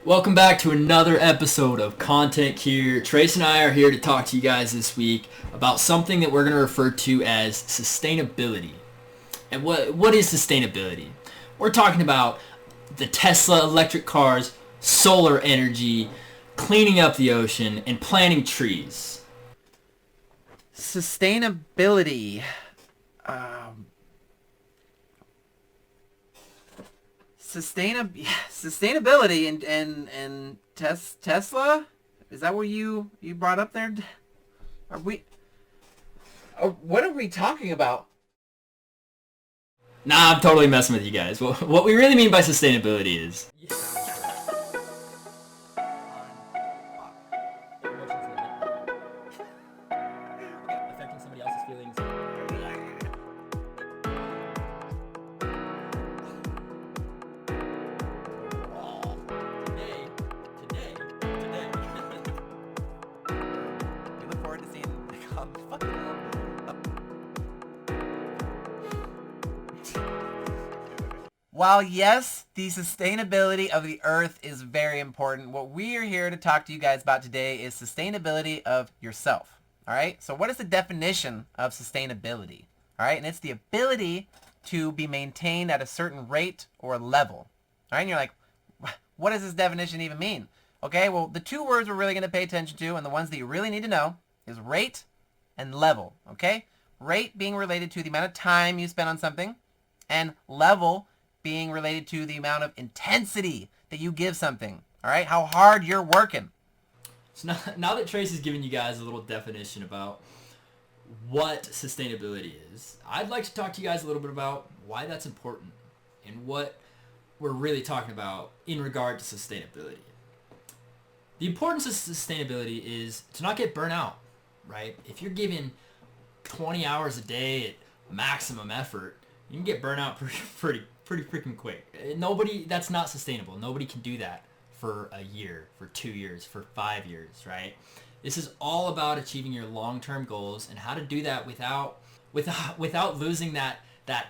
Welcome back to another episode of Content Here. Trace and I are here to talk to you guys this week about something that we're going to refer to as sustainability. And what is sustainability? We're talking about the Tesla electric cars, solar energy, cleaning up the ocean, and planting trees. Sustainability. Sustainability and Tesla. Is that what you brought up there? Are we? What are we talking about? Nah, I'm totally messing with you guys. What we really mean by sustainability is... affecting somebody else's feelings. Today. We look forward to seeing While yes, the sustainability of the earth is very important, what we are here to talk to you guys about today is sustainability of yourself. All right. So what is the definition of sustainability? All right. And it's the ability to be maintained at a certain rate or level. All right. And you're like, what does this definition even mean? Okay. Well, the two words we're really going to pay attention to and the ones that you really need to know is rate and level. Okay. Rate being related to the amount of time you spend on something, and level being related to the amount of intensity that you give something. All right. How hard you're working. So now that Trace has given you guys a little definition about what sustainability is, I'd like to talk to you guys a little bit about why that's important and what we're really talking about in regard to sustainability. The importance of sustainability is to not get burnt out, right? If you're giving 20 hours a day at maximum effort, you can get burnt out pretty freaking quick. That's not sustainable. Nobody can do that for a year, for 2 years, for 5 years, right? This is all about achieving your long-term goals and how to do that without losing that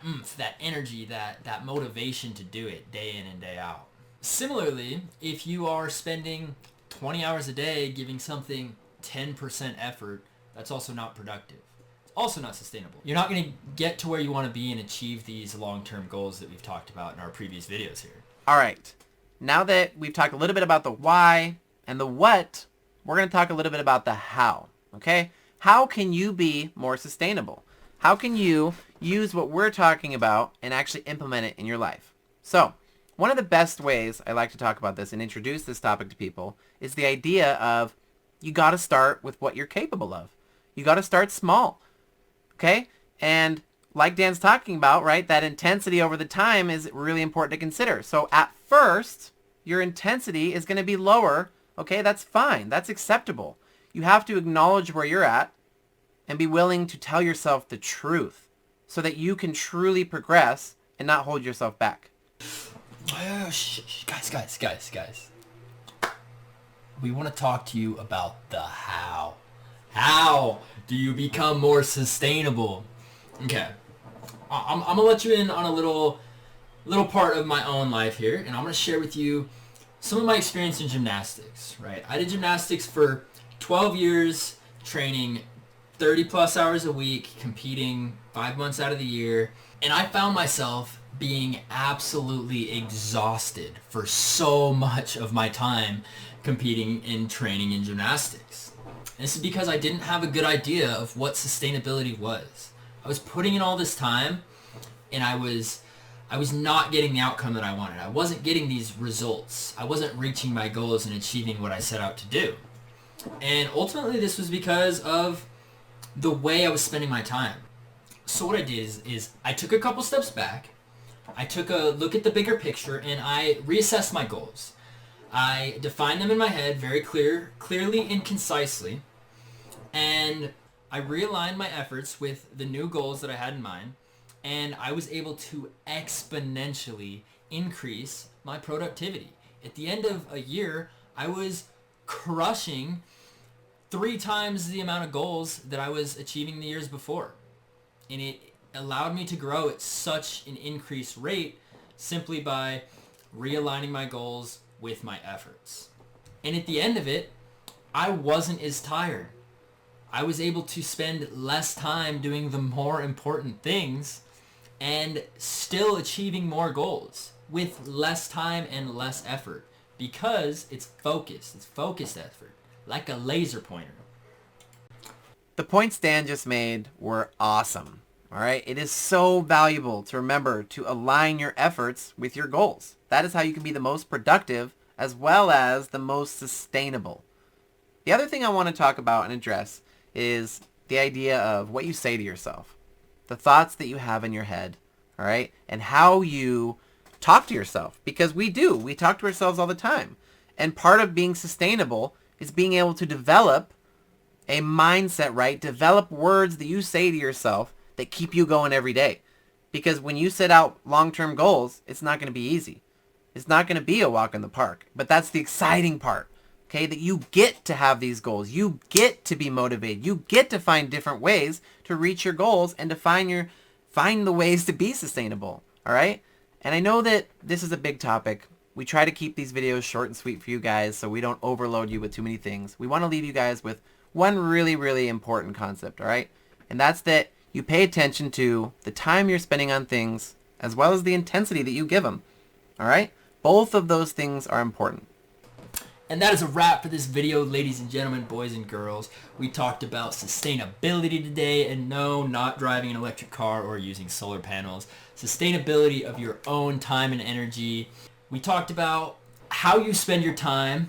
oomph, that energy, that motivation to do it day in and day out. Similarly, if you are spending 20 hours a day giving something 10% effort, that's also not productive. It's also not sustainable. You're not going to get to where you want to be and achieve these long-term goals that we've talked about in our previous videos here. All right. Now that we've talked a little bit about the why and the what, we're going to talk a little bit about the how. Okay? How can you be more sustainable? How can you use what we're talking about and actually implement it in your life? So, one of the best ways I like to talk about this and introduce this topic to people is the idea of you got to start with what you're capable of. You got to start small. Okay? And like Dan's talking about, right, that intensity over the time is really important to consider. So at first, your intensity is going to be lower. Okay, that's fine. That's acceptable. You have to acknowledge where you're at and be willing to tell yourself the truth so that you can truly progress and not hold yourself back. Oh, guys. We want to talk to you about the how. How do you become more sustainable? Okay. I'm going to let you in on a little part of my own life here, and I'm going to share with you some of my experience in gymnastics, right? I did gymnastics for 12 years, training 30 plus hours a week, competing 5 months out of the year, and I found myself being absolutely exhausted for so much of my time competing and training in gymnastics. And this is because I didn't have a good idea of what sustainability was. I was putting in all this time, and I was not getting the outcome that I wanted. I wasn't getting these results. I wasn't reaching my goals and achieving what I set out to do. And ultimately, this was because of the way I was spending my time. So what I did is I took a couple steps back. I took a look at the bigger picture, and I reassessed my goals. I defined them in my head very clearly and concisely, and I realigned my efforts with the new goals that I had in mind, and I was able to exponentially increase my productivity. At the end of a year, I was crushing 3 times the amount of goals that I was achieving the years before. And it allowed me to grow at such an increased rate simply by realigning my goals, with my efforts. And at the end of it, I wasn't as tired. I was able to spend less time doing the more important things and still achieving more goals with less time and less effort because it's focused. It's focused effort, like a laser pointer. The points Dan just made were awesome. All right. It is so valuable to remember to align your efforts with your goals. That is how you can be the most productive as well as the most sustainable. The other thing I want to talk about and address is the idea of what you say to yourself, the thoughts that you have in your head, all right, and how you talk to yourself, because we talk to ourselves all the time. And part of being sustainable is being able to develop a mindset, right? Develop words that you say to yourself that keep you going every day. Because when you set out long-term goals, it's not going to be easy. It's not going to be a walk in the park. But that's the exciting part, okay? That you get to have these goals. You get to be motivated. You get to find different ways to reach your goals and to find the ways to be sustainable, all right? And I know that this is a big topic. We try to keep these videos short and sweet for you guys so we don't overload you with too many things. We want to leave you guys with one really, really important concept, all right? And that's that you pay attention to the time you're spending on things as well as the intensity that you give them, all right? Both of those things are important. And that is a wrap for this video, ladies and gentlemen, boys and girls. We talked about sustainability today, and no, not driving an electric car or using solar panels. Sustainability of your own time and energy. We talked about how you spend your time,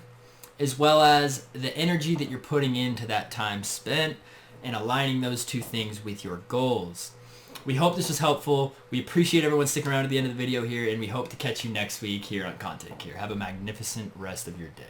as well as the energy that you're putting into that time spent, and aligning those two things with your goals. We hope this was helpful. We appreciate everyone sticking around to the end of the video here, and we hope to catch you next week here on Content Care. Have a magnificent rest of your day.